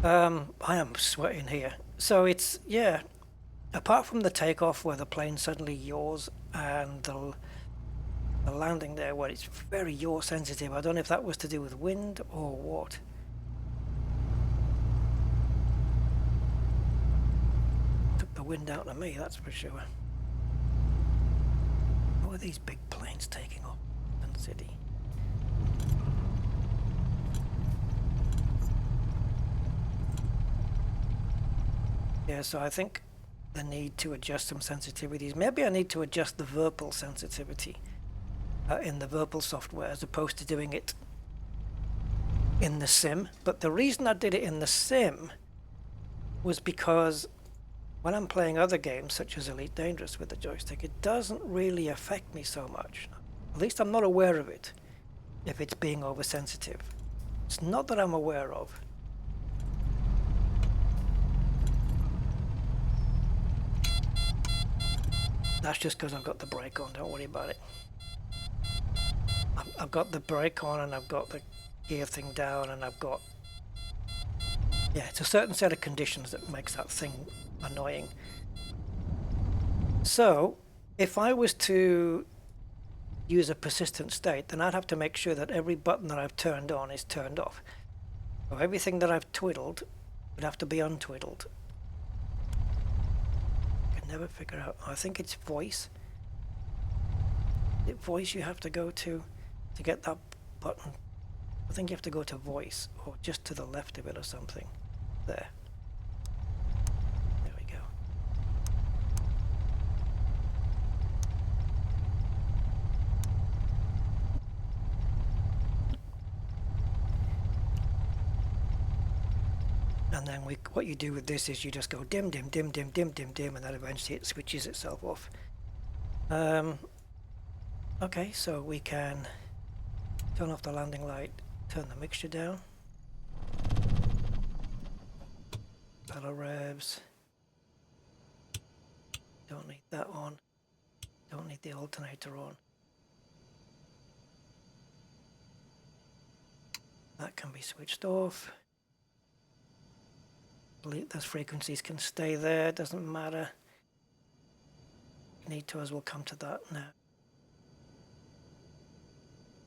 I am sweating here. So it's, yeah, apart from the takeoff where the plane suddenly yaws and the landing there where it's very yaw sensitive, I don't know if that was to do with wind or what. Took the wind out of me, that's for sure. What are these big planes taking off in the city? Yeah, so I think the need to adjust some sensitivities. Maybe I need to adjust the Virpil sensitivity in the Virpil software as opposed to doing it in the sim. But the reason I did it in the sim was because when I'm playing other games such as Elite Dangerous with the joystick, it doesn't really affect me so much. At least I'm not aware of it if it's being oversensitive. It's not that I'm aware of. That's just because I've got the brake on, don't worry about it. I've got the brake on and I've got the gear thing down and I've got... Yeah, it's a certain set of conditions that makes that thing annoying. So, if I was to use a persistent state, then I'd have to make sure that every button that I've turned on is turned off. So everything that I've twiddled would have to be untwiddled. Never figure out. I think it's voice. Is it voice you have to go to get that button? I think you have to go to voice or just to the left of it or something. There. There we go. And then what you do with this is you just go dim, dim, dim, dim, dim, dim, dim, and then eventually it switches itself off. Okay, so we can turn off the landing light, turn the mixture down. Pedal revs. Don't need that on. Don't need the alternator on. That can be switched off. Those frequencies can stay there, doesn't matter. need to, as we'll come to that now.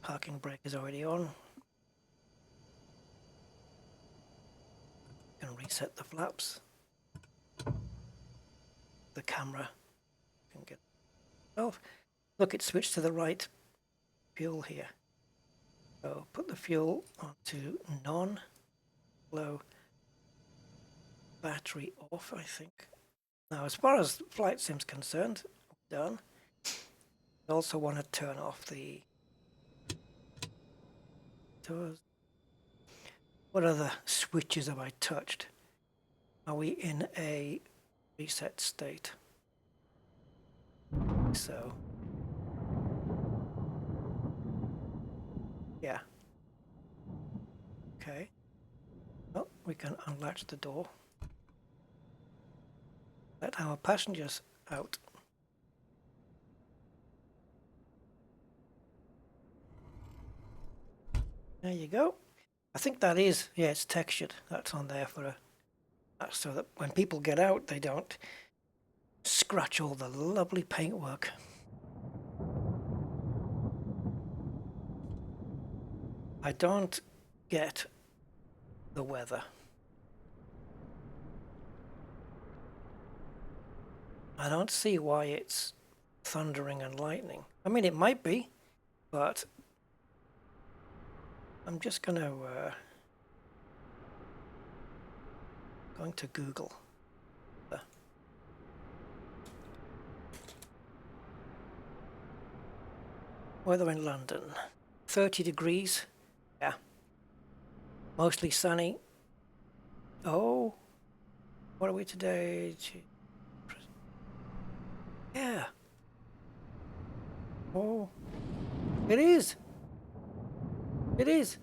Parking brake is already on. Can reset the flaps. The camera can get off. Look, it switched to the right fuel here. So put the fuel onto non-low, battery off, I think. Now, as far as flight sim's concerned, done. I also want to turn off the doors. What other switches have I touched? Are we in a reset state? So, yeah. Okay. Oh, we can unlatch the door. Let our passengers out. There you go. I think that is, yeah, it's textured. That's on there for so that when people get out, they don't scratch all the lovely paintwork. I don't get the weather. I don't see why it's thundering and lightning. I mean, it might be, but I'm just going to Google. Weather in London. 30 degrees. Yeah. Mostly sunny. Oh. What are we today? Yeah. Oh. It is. It is.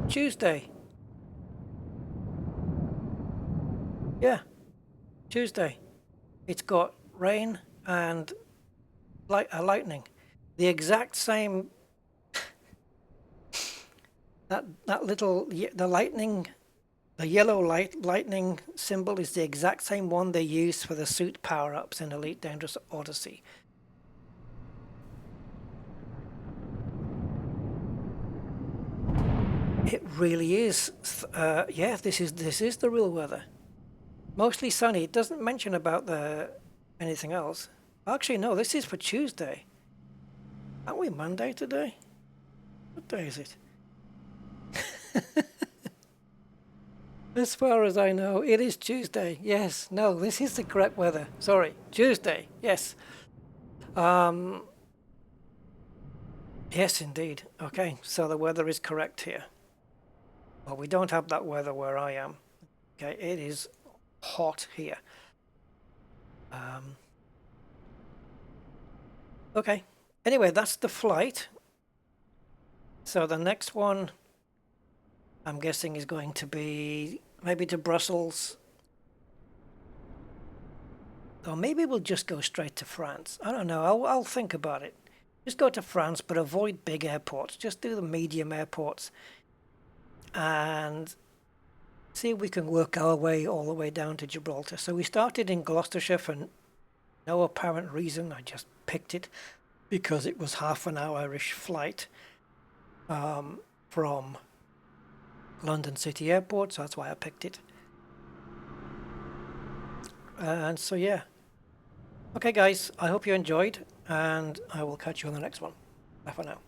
Tuesday. Yeah. Tuesday. It's got rain and lightning. The exact same. that little the lightning, the yellow lightning symbol is the exact same one they use for the suit power-ups in Elite Dangerous Odyssey. It really is. Yeah, this is the real weather. Mostly sunny. It doesn't mention about anything else. Actually, no. This is for Tuesday. Aren't we Monday today? What day is it? As far as I know, it is Tuesday. Yes. No, this is the correct weather. Sorry. Tuesday. Yes. Yes, indeed. Okay. So the weather is correct here. Well, we don't have that weather where I am. Okay. It is hot here. Okay. Anyway, that's the flight. So the next one, I'm guessing, is going to be maybe to Brussels. Or maybe we'll just go straight to France. I don't know. I'll think about it. Just go to France, but avoid big airports. Just do the medium airports. And see if we can work our way all the way down to Gibraltar. So we started in Gloucestershire for no apparent reason. I just picked it because it was half an hour-ish flight from London City Airport, so that's why I picked it. And so, yeah. Okay, guys, I hope you enjoyed, and I will catch you on the next one. Bye for now.